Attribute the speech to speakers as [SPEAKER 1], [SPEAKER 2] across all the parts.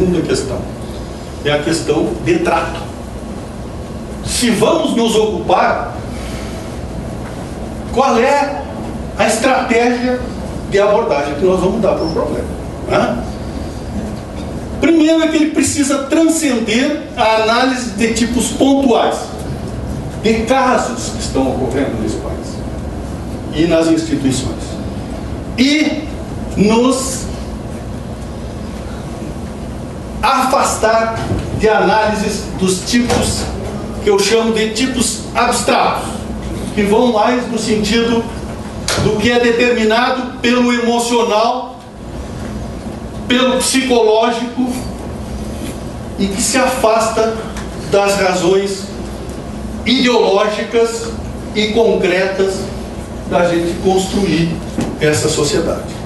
[SPEAKER 1] segunda questão. É a questão de trato. Se vamos nos ocupar, qual é a estratégia de abordagem que nós vamos dar para o problema, né? Primeiro é que ele precisa transcender a análise de tipos pontuais, de casos que estão ocorrendo nesse país e nas instituições, e nos afastar de análises dos tipos que eu chamo de tipos abstratos, que vão mais no sentido do que é determinado pelo emocional, pelo psicológico, e que se afasta das razões ideológicas e concretas da gente construir essa sociedade.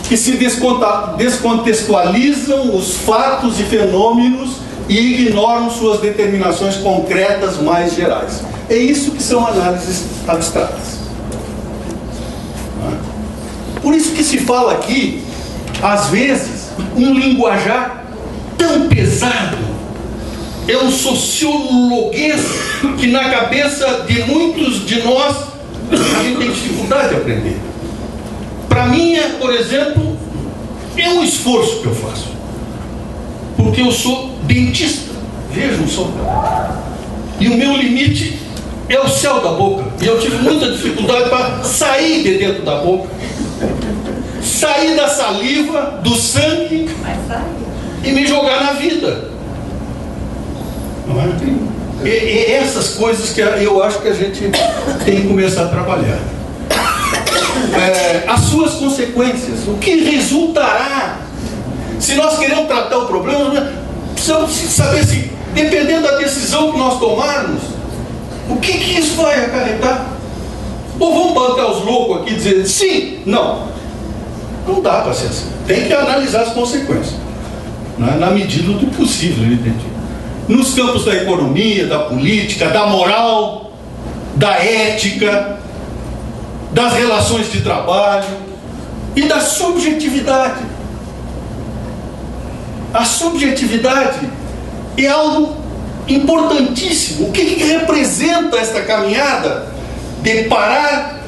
[SPEAKER 1] Que se descontextualizam os fatos e fenômenos e ignoram suas determinações concretas mais gerais. É isso que são análises abstratas. Por isso que se fala aqui, às vezes, um linguajar tão pesado, é um sociologuês que na cabeça de muitos de nós a gente tem dificuldade de aprender. Para mim, por exemplo, é um esforço que eu faço, porque eu sou dentista, vejam só, e o meu limite é o céu da boca, e eu tive muita dificuldade para sair de dentro da boca, sair da saliva, do sangue e me jogar na vida. Não é? E essas coisas que eu acho que a gente tem que começar a trabalhar. As suas consequências, o que resultará. Se nós queremos tratar o problema, precisamos saber se, dependendo da decisão que nós tomarmos, o que isso vai acarretar. Ou vamos bancar os loucos aqui e dizer sim, não. Não dá para ser assim. Tem que analisar as consequências, né? Na medida do possível, evidentemente. Nos campos da economia, da política, da moral, da ética, das relações de trabalho e da subjetividade. A subjetividade é algo importantíssimo. O que representa esta caminhada de parar,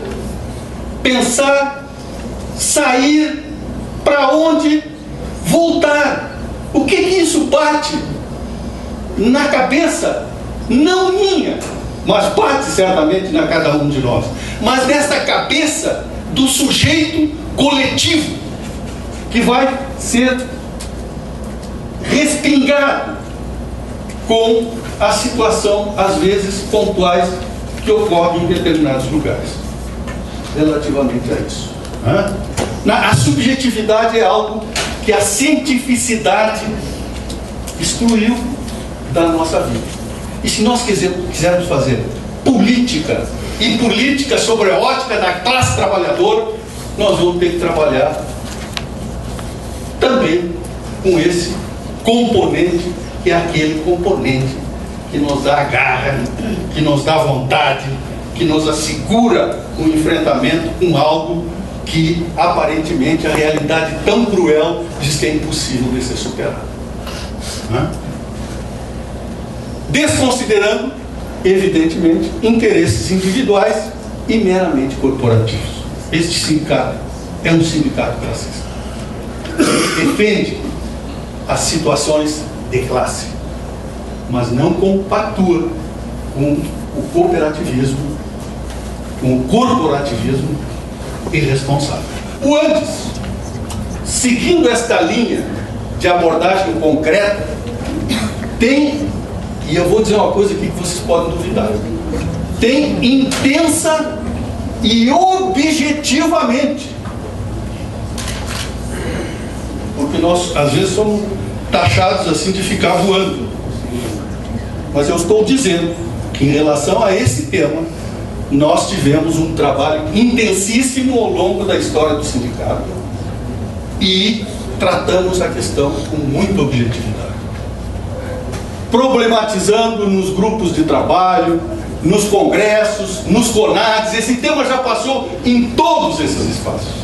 [SPEAKER 1] pensar, sair, para onde voltar? O que isso bate na cabeça, não minha, mas bate certamente na cada um de nós, mas nesta cabeça do sujeito coletivo que vai ser respingado com a situação, às vezes, pontuais que ocorrem em determinados lugares, relativamente a isso. A subjetividade é algo que a cientificidade excluiu da nossa vida. E se nós quisermos fazer política, e política sobre a ótica da classe trabalhadora, nós vamos ter que trabalhar também com esse componente, que é aquele componente que nos dá a garra, que nos dá vontade, que nos assegura o enfrentamento com algo que aparentemente a realidade tão cruel diz que é impossível de ser superado. Desconsiderando, evidentemente, interesses individuais e meramente corporativos. Este sindicato é um sindicato classista. Defende as situações de classe, mas não compactua com o cooperativismo, com o corporativismo irresponsável. O antes, seguindo esta linha de abordagem concreta, tem, e eu vou dizer uma coisa aqui que vocês podem duvidar, tem intensa e objetivamente, porque nós às vezes somos taxados assim de ficar voando, mas eu estou dizendo que em relação a esse tema nós tivemos um trabalho intensíssimo ao longo da história do sindicato e tratamos a questão com muita objetividade, problematizando nos grupos de trabalho, nos congressos, nos CONADs. Esse tema já passou em todos esses espaços,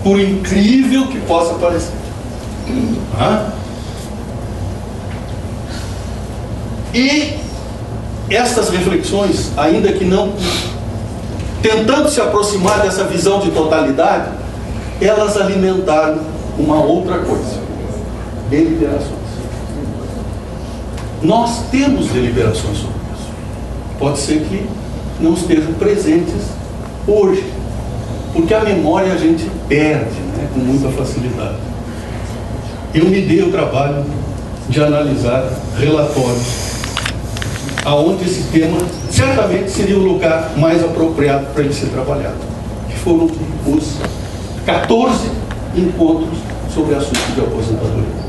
[SPEAKER 1] por incrível que possa parecer. E estas reflexões, ainda que não tentando se aproximar dessa visão de totalidade, elas alimentaram uma outra coisa: deliberações. Nós temos deliberações sobre isso. Pode ser que não estejam presentes hoje, porque a memória a gente perde, né, com muita facilidade. Eu me dei o trabalho de analisar relatórios aonde esse tema certamente seria o lugar mais apropriado para ele ser trabalhado, que foram os 14 encontros sobre assuntos de aposentadoria.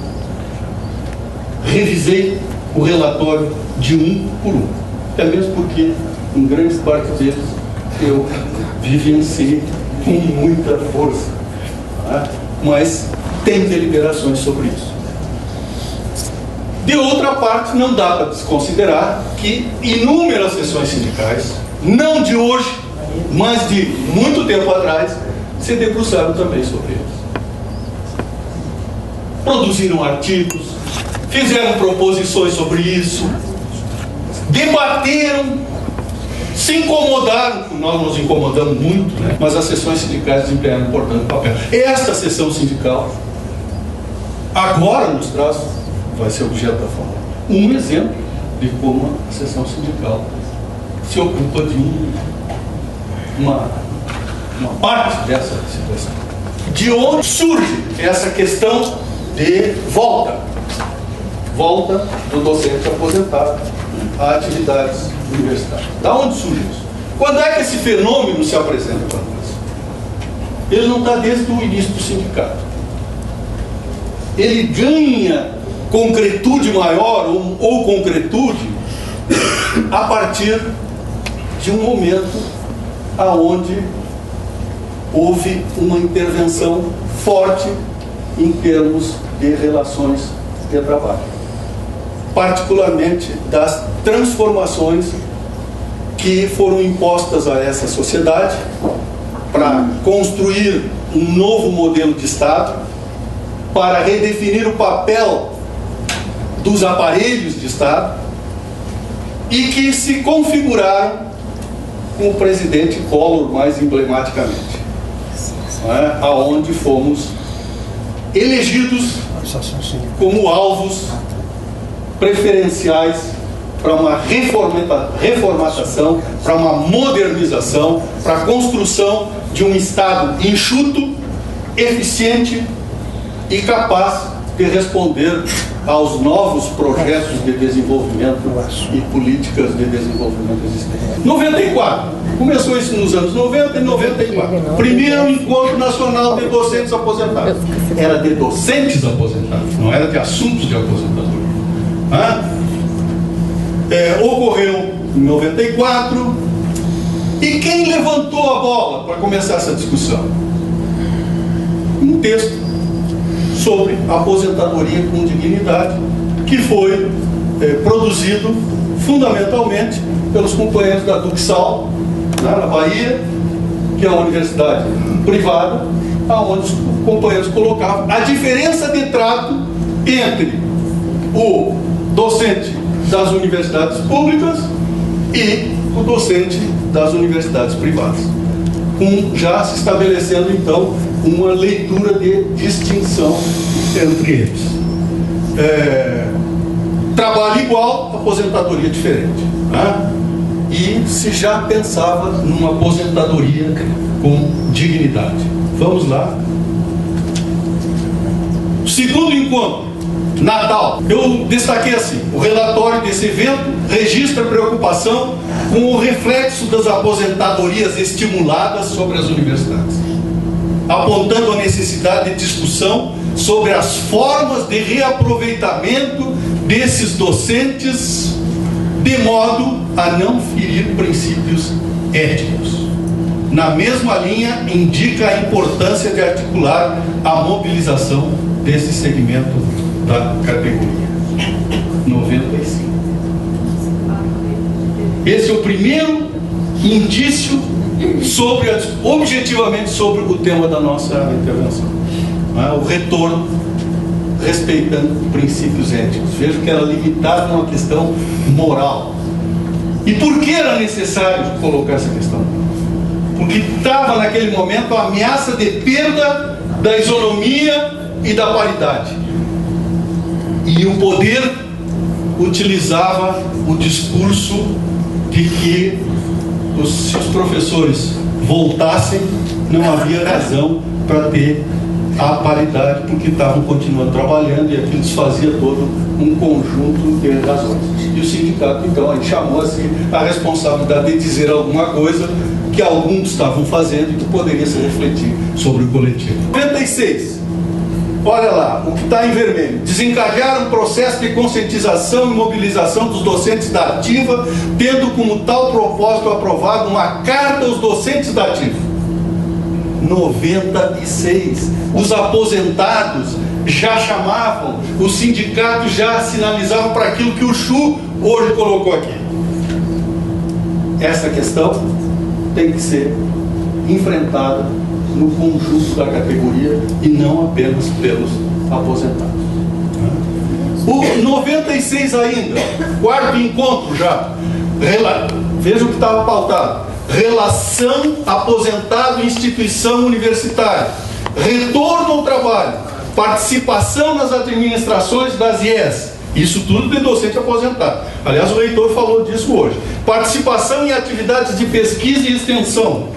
[SPEAKER 1] Revisei o relatório de um por um, até mesmo porque, em grande parte deles, eu vivenciei com muita força, tá? Mas tem deliberações sobre isso. De outra parte, não dá para desconsiderar que inúmeras sessões sindicais, não de hoje, mas de muito tempo atrás, se debruçaram também sobre eles. Produziram artigos, fizeram proposições sobre isso, debateram, se incomodaram, nós nos incomodamos muito, né? Mas as sessões sindicais desempenharam um importante papel. Esta sessão sindical agora nos traz, vai ser objeto da fala, um exemplo de como a sessão sindical se ocupa de uma parte dessa situação. De onde surge essa questão de volta do docente aposentado a atividades universitárias? Da onde surge isso? Quando é que esse fenômeno se apresenta para nós? Ele não está desde o início do sindicato. Ele ganha concretude maior ou concretude a partir de um momento aonde houve uma intervenção forte em termos de relações de trabalho, particularmente das transformações que foram impostas a essa sociedade para construir um novo modelo de Estado, para redefinir o papel dos aparelhos de Estado, e que se configuraram com o presidente Collor mais emblematicamente, aonde fomos elegidos como alvos preferenciais para uma reformatação, para uma modernização, para a construção de um Estado enxuto, eficiente e capaz de responder aos novos projetos de desenvolvimento e políticas de desenvolvimento existentes. 94, começou isso nos anos 90 e 94. Primeiro encontro nacional de docentes aposentados. Era de docentes aposentados, não era de assuntos de aposentadoria. Ocorreu em 94. E quem levantou a bola para começar essa discussão? Um texto sobre aposentadoria com dignidade, que foi produzido fundamentalmente pelos companheiros da Duxal, na Bahia, que é uma universidade privada, onde os companheiros colocavam a diferença de trato entre o docente das universidades públicas e o docente das universidades privadas, já se estabelecendo então uma leitura de distinção entre eles. Trabalho igual, aposentadoria diferente, né? E se já pensava numa aposentadoria com dignidade. Vamos lá. Segundo encontro, Natal. Eu destaquei assim: o relatório desse evento registra preocupação com o reflexo das aposentadorias estimuladas sobre as universidades, apontando a necessidade de discussão sobre as formas de reaproveitamento desses docentes, de modo a não ferir princípios éticos. Na mesma linha, indica a importância de articular a mobilização desse segmento da categoria. 95. Esse é o primeiro indício objetivamente sobre o tema da nossa intervenção, o retorno respeitando princípios éticos. Vejo que era limitado a uma questão moral. E por que era necessário colocar essa questão? Porque estava naquele momento a ameaça de perda da isonomia e da paridade. E o poder utilizava o discurso de que se os professores voltassem, não havia razão para ter a paridade, porque estavam continuando trabalhando, e aquilo desfazia todo um conjunto de razões. E o sindicato, então, aí chamou-se a responsabilidade de dizer alguma coisa que alguns estavam fazendo e que poderia se refletir sobre o coletivo. 96. Olha lá, o que está em vermelho. Desencadear um processo de conscientização e mobilização dos docentes da ativa, tendo como tal propósito aprovado uma carta aos docentes da ativa. 96. Os aposentados já chamavam, os sindicatos já sinalizavam para aquilo que o Chu hoje colocou aqui. Essa questão tem que ser enfrentada no conjunto da categoria e não apenas pelos aposentados. O 96 ainda, quarto encontro já, veja o que estava pautado: relação aposentado-instituição universitária, retorno ao trabalho, participação nas administrações das IES, isso tudo de docente aposentado. Aliás, o reitor falou disso hoje. Participação em atividades de pesquisa e extensão,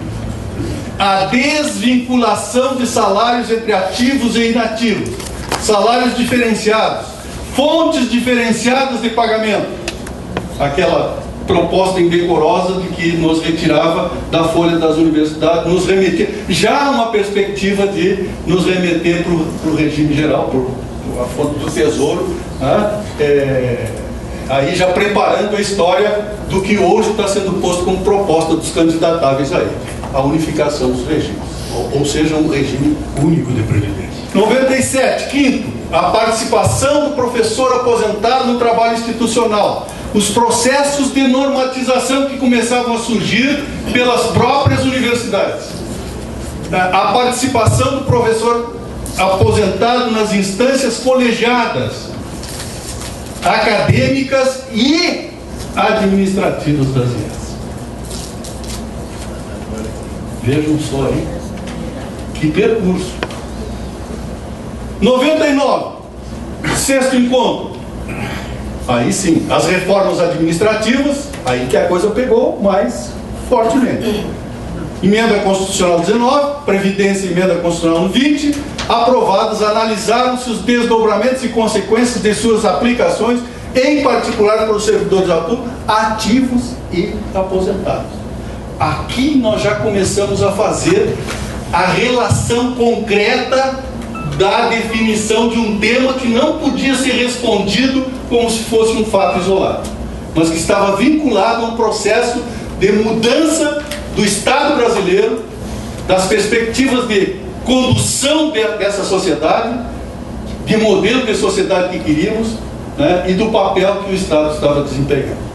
[SPEAKER 1] a desvinculação de salários entre ativos e inativos, salários diferenciados, fontes diferenciadas de pagamento, aquela proposta indecorosa de que nos retirava da folha das universidades, nos remeter, já uma perspectiva de nos remeter para o regime geral, para a fonte do tesouro, né? Aí já preparando a história do que hoje está sendo posto como proposta dos candidatáveis aí, a unificação dos regimes, ou seja, um regime único de previdência. 97, quinto, a participação do professor aposentado no trabalho institucional, os processos de normatização que começavam a surgir pelas próprias universidades, a participação do professor aposentado nas instâncias colegiadas, acadêmicas e administrativas das IES. Vejam só aí que percurso. 99, sexto encontro. Aí sim, as reformas administrativas, aí que a coisa pegou mais fortemente. Emenda Constitucional 19, Previdência e Emenda Constitucional 20, aprovadas, analisaram-se os desdobramentos e consequências de suas aplicações, em particular para os servidores públicos ativos e aposentados. Aqui nós já começamos a fazer a relação concreta da definição de um tema que não podia ser respondido como se fosse um fato isolado, mas que estava vinculado a um processo de mudança do Estado brasileiro, das perspectivas de condução dessa sociedade, de modelo de sociedade que queríamos, né, e do papel que o Estado estava desempenhando.